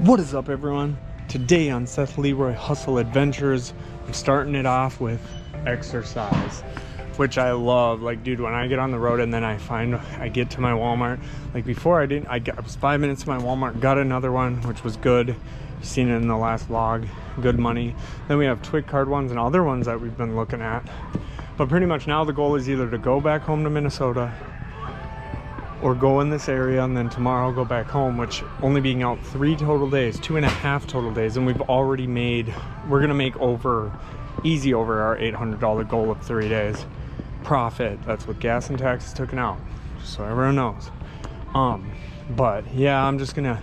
What is up, everyone? Today on Seth Leroy Hustle Adventures, I'm starting it off with exercise, which I love. Like, dude, when I get on the road and then I get to my Walmart, like before I was 5 minutes to my Walmart, got another one, which was good. You've seen it in the last vlog, good money. Then we have Twig card ones and other ones that we've been looking at. But pretty much now the goal is either to go back home to Minnesota or go in this area and then tomorrow go back home, which only being out 3 total days, 2.5 total days, and we've already we're gonna make easy over our $800 goal of 3 days profit. That's with gas and taxes taken out, just so everyone knows. But yeah, I'm just gonna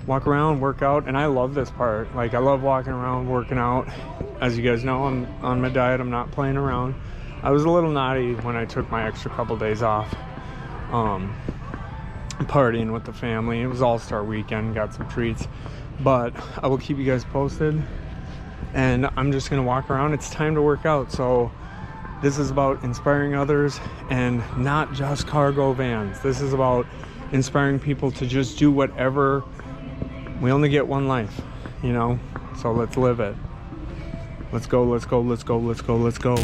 walk around, work out, and I love this part. Like, I love walking around, working out. As you guys know, I'm on my diet, I'm not playing around. I was a little naughty when I took my extra couple days off, partying with the family. It was all-star weekend, got some treats, but I will keep you guys posted. And I'm just gonna walk around. It's time to work out, so this is about inspiring others and not just cargo vans. This is about inspiring people to just do whatever. We only get one life, you know, so let's live it. Let's go, let's go, let's go, let's go, let's go.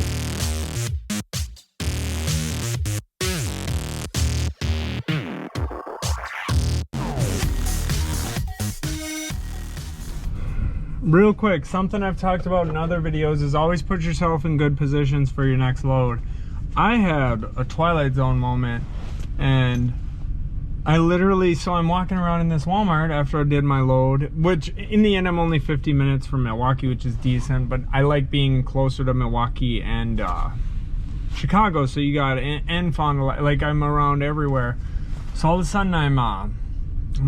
Real quick, something I've talked about in other videos is always put yourself in good positions for your next load. I had a Twilight Zone moment, and so I'm walking around in this Walmart after I did my load, which in the end I'm only 50 minutes from Milwaukee, which is decent, but I like being closer to Milwaukee and Chicago, so you got and Fond du Lac, like I'm around everywhere. So all of a sudden I'm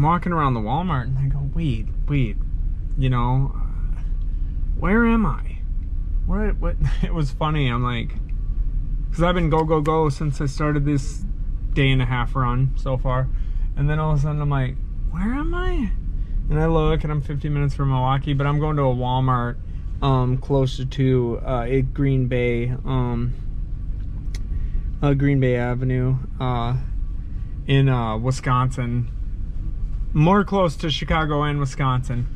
walking around the Walmart and I go, wait, you know, where am I? What? It was funny. I'm like, because I've been go since I started this 1.5 day run so far, and then all of a sudden I'm like, where am I? And I look and I'm 50 minutes from Milwaukee, but I'm going to a Walmart closer to Green Bay Avenue in Wisconsin, more close to Chicago and Wisconsin.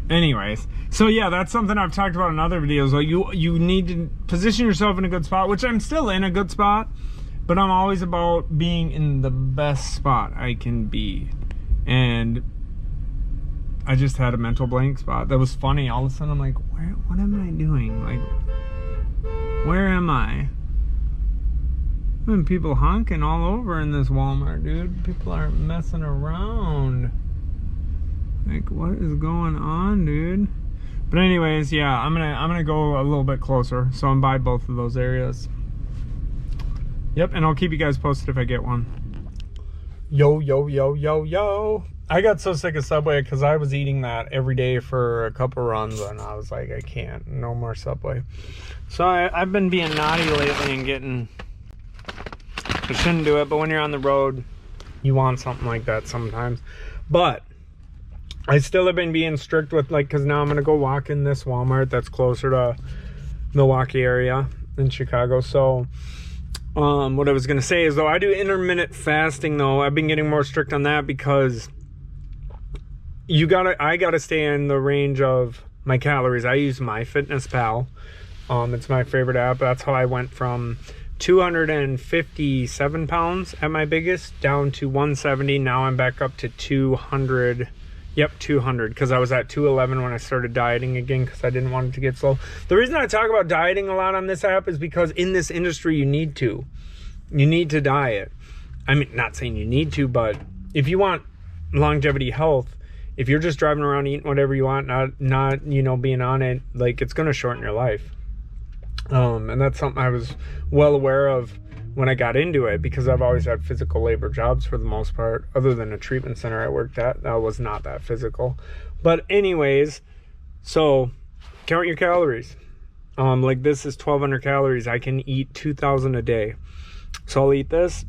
Anyways, so yeah, that's something I've talked about in other videos. Like, you need to position yourself in a good spot, which I'm still in a good spot, but I'm always about being in the best spot I can be. And I just had a mental blank spot. That was funny. All of a sudden I'm like, what am I doing? Like, where am I? People honking all over in this Walmart, dude. People aren't messing around. Like, what is going on, dude? But anyways, yeah, I'm gonna go a little bit closer, so I'm by both of those areas. Yep, and I'll keep you guys posted if I get one. Yo. I got so sick of Subway because I was eating that every day for a couple runs, and I was like, I can't, no more Subway. So I've been being naughty lately and getting, I shouldn't do it, but when you're on the road, you want something like that sometimes. But I still have been being strict with, like, because now I'm going to go walk in this Walmart that's closer to Milwaukee area in Chicago. So what I was going to say is, though, I do intermittent fasting, though. I've been getting more strict on that because I gotta stay in the range of my calories. I use MyFitnessPal. It's my favorite app. That's how I went from 257 pounds at my biggest down to 170. Now I'm back up to 200. Yep, 200, because I was at 211 when I started dieting again because I didn't want it to get slow. The reason I talk about dieting a lot on this app is because in this industry you need to diet. I mean, not saying you need to, but if you want longevity health, if you're just driving around eating whatever you want, not you know, being on it, like, it's going to shorten your life. And that's something I was well aware of when I got into it, because I've always had physical labor jobs for the most part, other than a treatment center I worked at. That was not that physical. But anyways, so count your calories. Like, this is 1,200 calories. I can eat 2,000 a day. So I'll eat this,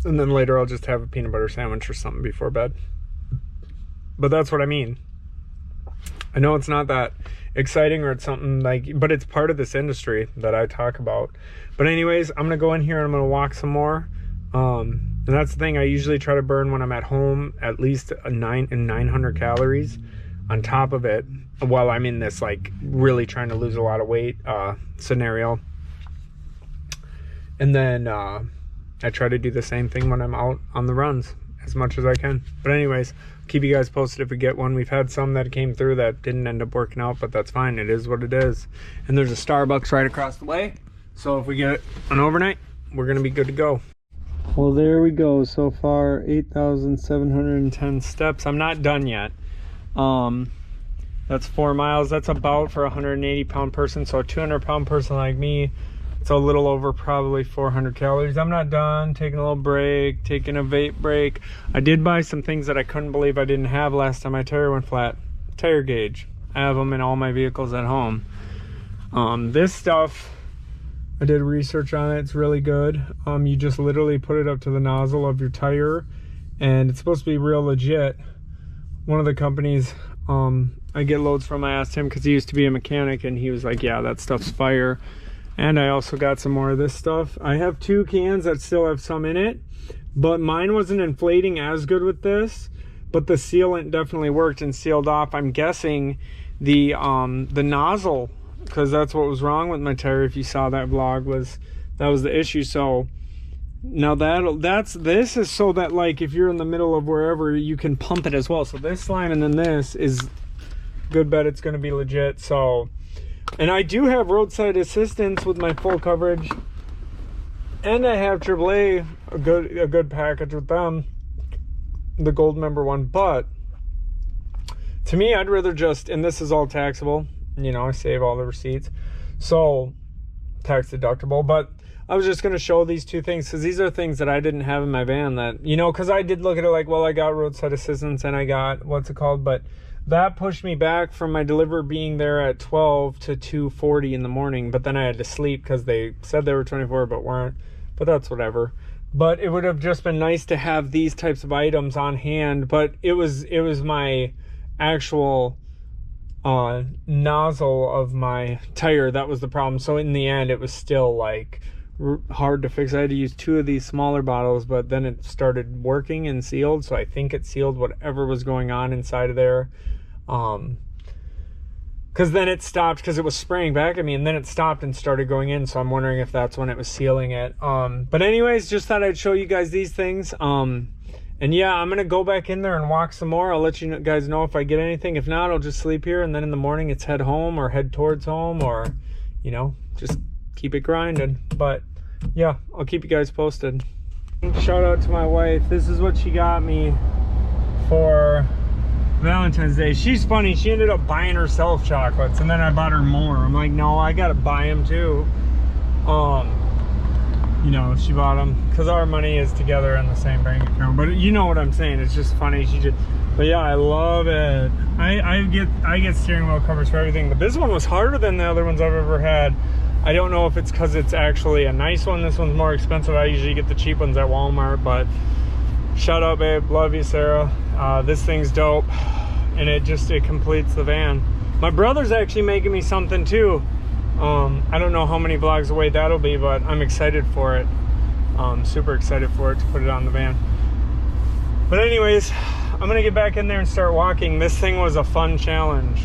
and then later I'll just have a peanut butter sandwich or something before bed. But that's what I mean. I know it's not that exciting, or it's something like, but it's part of this industry that I talk about. But anyways, I'm gonna go in here and I'm gonna walk some more. And that's the thing, I usually try to burn when I'm at home at least 900 calories on top of it while I'm in this like really trying to lose a lot of weight scenario. And then I try to do the same thing when I'm out on the runs as much as I can. But anyways, keep you guys posted if we get one. We've had some that came through that didn't end up working out, but that's fine. It is what it is. And there's a Starbucks right across the way. So if we get an overnight, we're gonna be good to go. Well, there we go. So far, 8,710 steps. I'm not done yet. That's 4 miles. That's about for a 180-pound person. So a 200-pound person like me, it's a little over probably 400 calories. I'm not done. Taking a little break, taking a vape break. I did buy some things that I couldn't believe I didn't have last time my tire went flat. Tire gauge. I have them in all my vehicles at home. This stuff, I did research on it. It's really good. You just literally put it up to the nozzle of your tire, and it's supposed to be real legit. One of the companies I get loads from, I asked him because he used to be a mechanic, and he was like, yeah, that stuff's fire. And I also got some more of this stuff. I have 2 cans that still have some in it, but mine wasn't inflating as good with this, but the sealant definitely worked and sealed off. I'm guessing the nozzle, because that's what was wrong with my tire. If you saw that vlog, that was the issue. So now this is so that like if you're in the middle of wherever, you can pump it as well. So this line and then this is good bet it's going to be legit. So, and I do have roadside assistance with my full coverage, and I have AAA, a good package with them, the gold member one. But to me, I'd rather just, and this is all taxable, you know, I save all the receipts, so tax deductible. But I was just going to show these 2 things because these are things that I didn't have in my van that, you know, because I did look at it like, well, I got roadside assistance and I got, what's it called, but that pushed me back from my delivery being there at 12 to 2:40 in the morning. But then I had to sleep because they said they were 24 but weren't, but that's whatever. But it would have just been nice to have these types of items on hand. But it was my actual nozzle of my tire that was the problem. So in the end, it was still like hard to fix. I had to use 2 of these smaller bottles, but then it started working and sealed. So I think it sealed whatever was going on inside of there. Because then it stopped because it was spraying back at me, and then it stopped and started going in. So I'm wondering if that's when it was sealing it. But anyways, just thought I'd show you guys these things. And yeah, I'm gonna go back in there and walk some more. I'll let you guys know if I get anything. If not, I'll just sleep here, and then in the morning it's head home or head towards home, or, you know, just keep it grinding. But yeah, I'll keep you guys posted. Shout out to my wife. This is what she got me for Valentine's Day. She's funny. She ended up buying herself chocolates, and then I bought her more. I'm like, no, I gotta buy them too. You know, she bought them because our money is together in the same bank account. But you know what I'm saying. It's just funny. But yeah, I love it. I get steering wheel covers for everything, but this one was harder than the other ones I've ever had. I don't know if it's because it's actually a nice one. This one's more expensive. I usually get the cheap ones at Walmart, but shout out, babe. Love you, Sarah. This thing's dope, and it completes the van. My brother's actually making me something too. I don't know how many vlogs away that'll be, but I'm excited for it. Super excited for it to put it on the van. But anyways, I'm gonna get back in there and start walking. This thing was a fun challenge.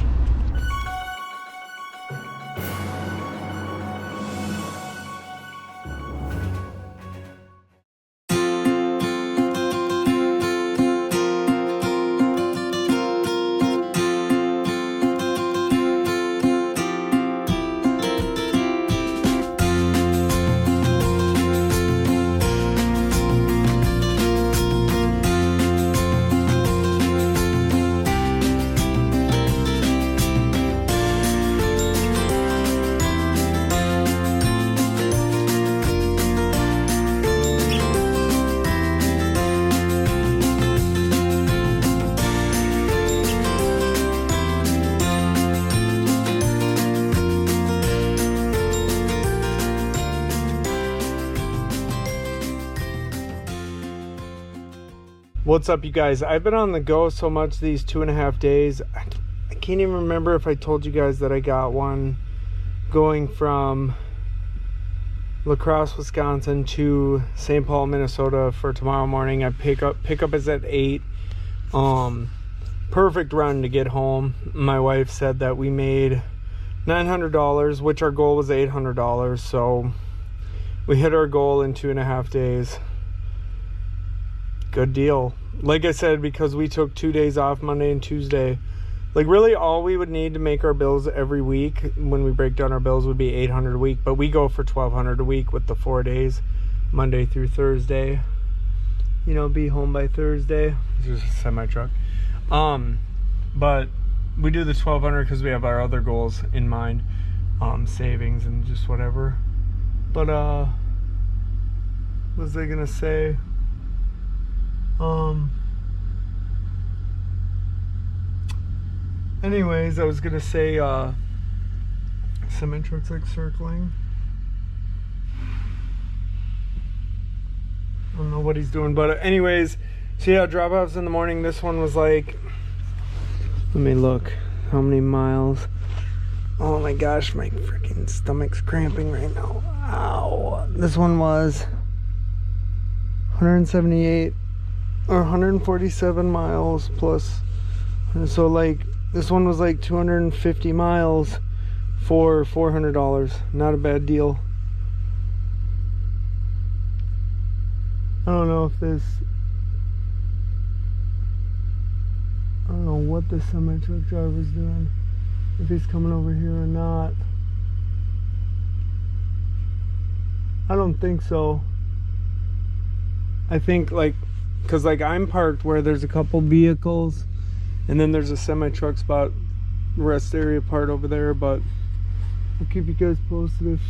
What's up, you guys? I've been on the go so much these 2.5 days. I can't even remember if I told you guys that I got one going from La Crosse, Wisconsin to St. Paul, Minnesota for tomorrow morning. I pickup is at 8. Perfect run to get home. My wife said that we made $900, which our goal was $800, so we hit our goal in 2.5 days. Good deal. Like I said, because we took 2 days off, Monday and Tuesday, like really all we would need to make our bills every week when we break down our bills would be $800 a week, but we go for $1,200 a week with the 4 days, Monday through Thursday. You know, be home by Thursday. It's just a semi truck. But we do the $1,200 because we have our other goals in mind, savings and just whatever. But what was I gonna say? Anyways, I was gonna say semi truck's like circling. I don't know what he's doing, but anyways, so yeah, drop offs in the morning. This one was like, let me look how many miles. Oh my gosh, my freaking stomach's cramping right now. Ow. This one was 178 or 147 miles plus, so like this one was like 250 miles for $400. Not a bad deal. I don't know if this, I don't know what the semi truck driver's doing, if he's coming over here or not. I don't think so. I think like, cause like I'm parked where there's a couple vehicles and then there's a semi truck spot, rest area part over there, but I'll keep you guys posted if,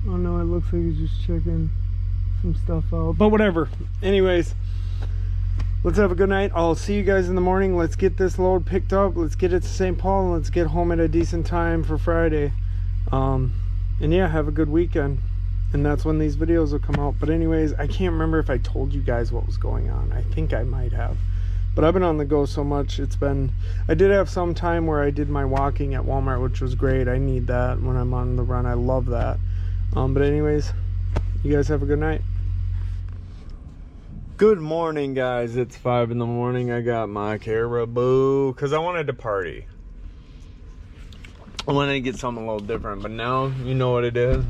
oh no, it looks like he's just checking some stuff out, but whatever. Anyways, let's have a good night. I'll see you guys in the morning. Let's get this load picked up, let's get it to St. Paul, and let's get home at a decent time for Friday. And yeah, have a good weekend, and that's when these videos will come out. But anyways, I can't remember if I told you guys what was going on. I think I might have, but I've been on the go so much. It's been, I did have some time where I did my walking at Walmart, which was great. I need that when I'm on the run. I love that. But anyways, you guys have a good night. Good morning, guys. It's 5 in the morning. I got my caribou because I wanted to party. I wanted to get something a little different, but now you know what it is.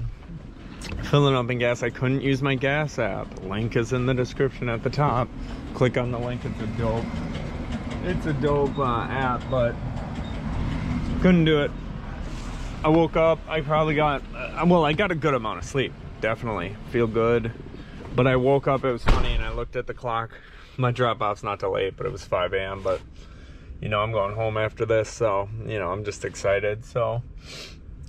Filling up in gas. I couldn't use my gas app. Link is in the description at the top. Click on the link. It's a dope app, but couldn't do it. I woke up. I probably got well, I got a good amount of sleep. Definitely feel good. But I woke up, it was funny, and I looked at the clock. My drop-off's not till 8, but it was 5 a.m. But, you know, I'm going home after this, so, you know, I'm just excited. So,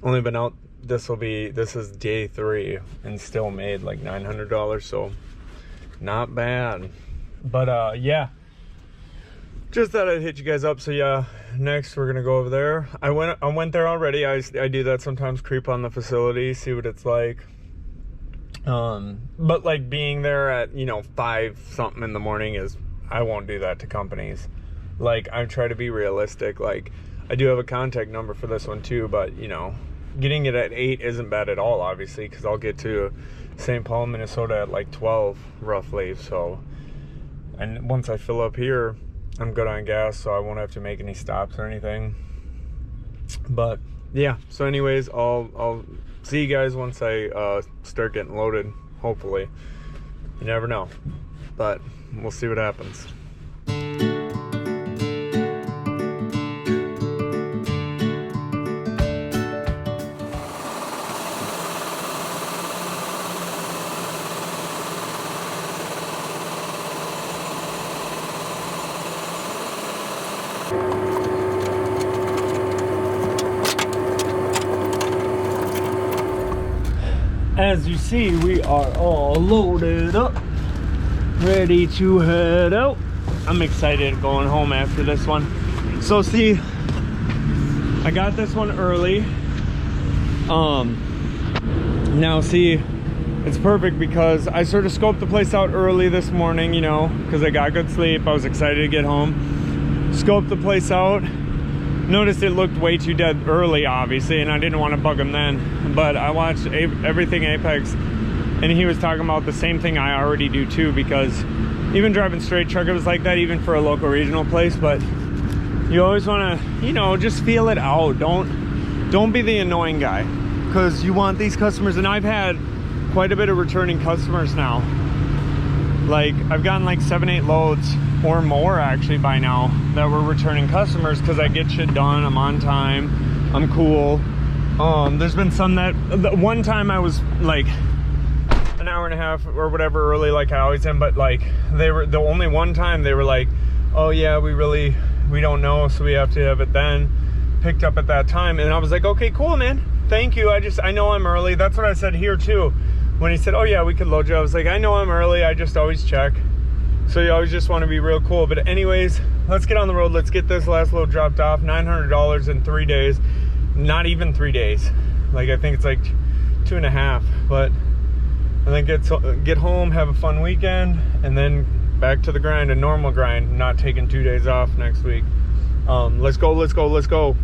only been out, this is day 3, and still made like $900, so not bad. But, yeah, just thought I'd hit you guys up. So, yeah, next we're going to go over there. I went there already. I do that sometimes, creep on the facility, see what it's like. But like being there at, you know, 5 something in the morning is, I won't do that to companies. Like, I try to be realistic. Like, I do have a contact number for this one too, but you know, getting it at 8 isn't bad at all, obviously, because I'll get to St. Paul, Minnesota at like 12 roughly. So, and once I fill up here, I'm good on gas, so I won't have to make any stops or anything. But yeah, so anyways, I'll see you guys once I start getting loaded, hopefully. You never know, but we'll see what happens. As you see, we are all loaded up, ready to head out. I'm excited going home after this one. So see, I got this one early. Now see, it's perfect because I sort of scoped the place out early this morning, you know, because I got good sleep. I was excited to get home. Scoped the place out. noticed it looked way too dead early, obviously, and I didn't want to bug him then. But I watched Everything Apex, and he was talking about the same thing I already do too, because even driving straight truck, it was like that even for a local regional place. But you always want to, you know, just feel it out. Don't be the annoying guy, because you want these customers. And I've had quite a bit of returning customers now. Like, I've gotten like 7-8 loads or more actually by now that were returning customers, because I get shit done, I'm on time, I'm cool. There's been some that, one time I was like an hour and a half or whatever early, like I always am, but like they were the only one time they were like, oh yeah, we don't know, so we have to have it then picked up at that time. And I was like, okay, cool, man, thank you. I know I'm early. That's what I said here too when he said, oh yeah, we could load you. I was like, I know I'm early, I just always check. So you always just want to be real cool. But anyways, let's get on the road. Let's get this last load dropped off. $900 in 3 days. Not even 3 days. Like, I think it's like 2.5. But and then get home, have a fun weekend, and then back to the grind, a normal grind, not taking 2 days off next week. Let's go, let's go, let's go.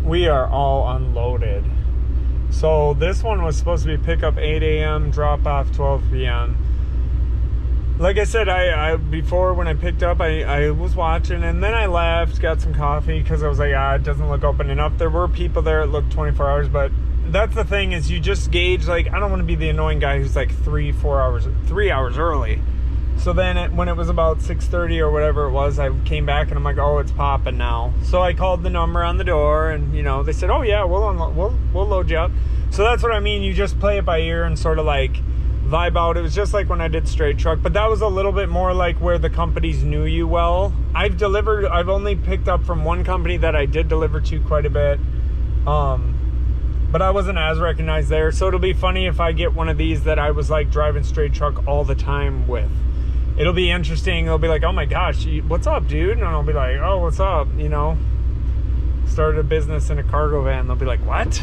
We are all unloaded. So this one was supposed to be pick up 8 a.m, drop off 12 p.m. Like I said, I before when I picked up, I was watching, and then I left, got some coffee, because I was like, it doesn't look open enough. There were people there, it looked 24 hours, but that's the thing, is you just gauge, like, I don't want to be the annoying guy who's like 3 hours early. So then when it was about 6:30 or whatever it was, I came back and I'm like, oh, it's popping now. So I called the number on the door, and you know, they said, oh yeah, we'll load you up. So that's what I mean. You just play it by ear and sort of like vibe out. It was just like when I did straight truck, but that was a little bit more like where the companies knew you well. I've only picked up from one company that I did deliver to quite a bit. But I wasn't as recognized there. So it'll be funny if I get one of these that I was like driving straight truck all the time with. It'll be interesting. They'll be like, oh my gosh, what's up, dude? And I'll be like, oh, what's up? You know, started a business in a cargo van. They'll be like, what?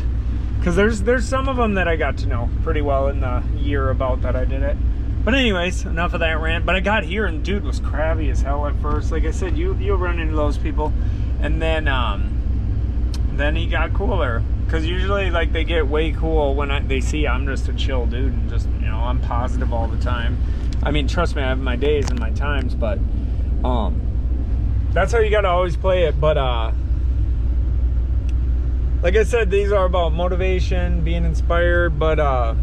Because there's some of them that I got to know pretty well in the year about that I did it. But anyways, enough of that rant. But I got here and dude was crabby as hell at first. Like I said, you'll run into those people. And then he got cooler. Because usually, like, they get way cool when they see I'm just a chill dude and just, you know, I'm positive all the time. I mean, trust me, I have my days and my times, but that's how you got to always play it. But like I said, these are about motivation, being inspired. But I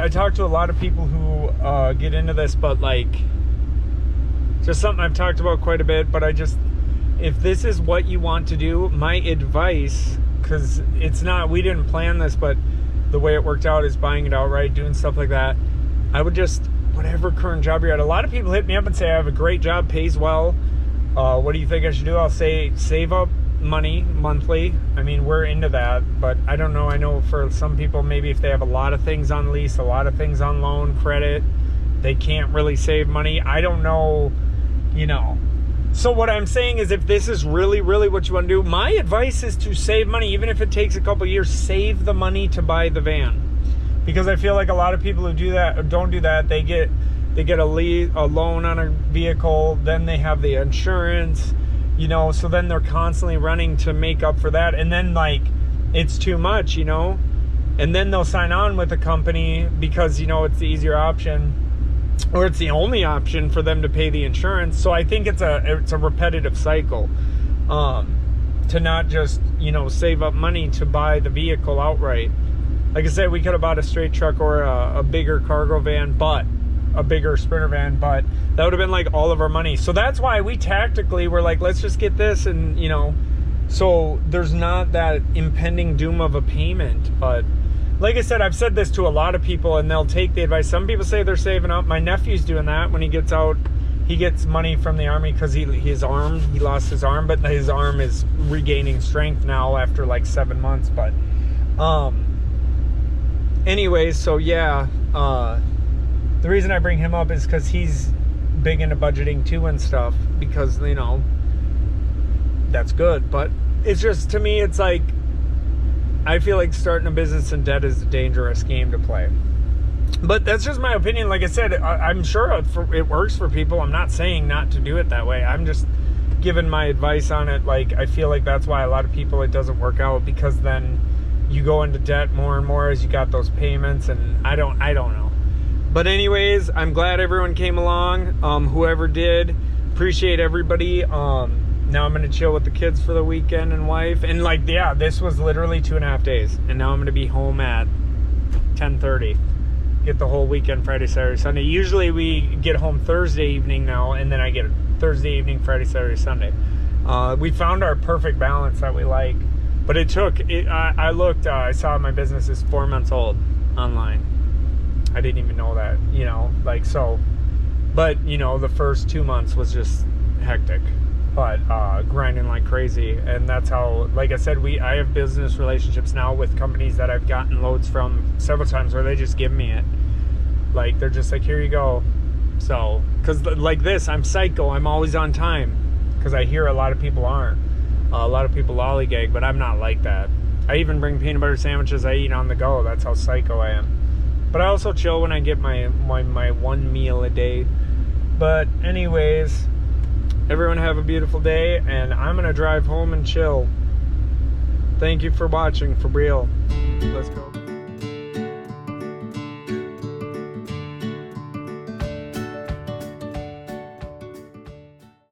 talk to a lot of people who get into this, but like, just something I've talked about quite a bit. But if this is what you want to do, my advice, because we didn't plan this, but the way it worked out is buying it outright, doing stuff like that. I would just, whatever current job you're at. A lot of people hit me up and say, I have a great job, pays well. What do you think I should do? I'll say, save up money monthly. I mean, we're into that, but I don't know. I know for some people, maybe if they have a lot of things on lease, a lot of things on loan, credit, they can't really save money. I don't know, you know. So what I'm saying is, if this is really, really what you want to do, my advice is to save money. Even if it takes a couple years, save the money to buy the van. Because I feel like a lot of people who do that or don't do that, they get a loan on a vehicle, then they have the insurance, you know, so then they're constantly running to make up for that, and then like it's too much, you know, and then they'll sign on with a company because, you know, it's the easier option, or it's the only option for them to pay the insurance. So I think it's a repetitive cycle, to not just, you know, save up money to buy the vehicle outright. Like I said, we could have bought a straight truck or a bigger cargo van, but a bigger Sprinter van, but that would have been like all of our money. So that's why we tactically were like, let's just get this, and you know, so there's not that impending doom of a payment. But like I said, I've said this to a lot of people and they'll take the advice. Some people say they're saving up. My nephew's doing that. When he gets out, he gets money from the army because he lost his arm, but his arm is regaining strength now after like 7 months. But anyways, so yeah, the reason I bring him up is because he's big into budgeting too and stuff, because, you know, that's good. But it's just, to me, it's like, I feel like starting a business in debt is a dangerous game to play. But that's just my opinion. Like I said, I'm sure it works for people. I'm not saying not to do it that way. I'm just giving my advice on it. Like, I feel like that's why a lot of people, it doesn't work out, because then you go into debt more and more as you got those payments, and I don't know. But anyways, I'm glad everyone came along. Whoever did, appreciate everybody. Now I'm going to chill with the kids for the weekend and wife. And like, yeah, this was literally 2.5 days. And now I'm going to be home at 10:30. Get the whole weekend, Friday, Saturday, Sunday. Usually we get home Thursday evening now, and then I get Thursday evening, Friday, Saturday, Sunday. We found our perfect balance that we like. But it took, I looked, I saw my business is 4 months old online. I didn't even know that, you know, like, so. But, you know, the first 2 months was just hectic. But grinding like crazy. And that's how, like I said, I have business relationships now with companies that I've gotten loads from several times, where they just give me it. Like, they're just like, here you go. So, because like this, I'm psycho. I'm always on time. Because I hear a lot of people aren't. A lot of people lollygag, but I'm not like that. I even bring peanut butter sandwiches I eat on the go. That's how psycho I am. But I also chill when I get my one meal a day. But anyways, everyone have a beautiful day, and I'm going to drive home and chill. Thank you for watching, for real. Let's go.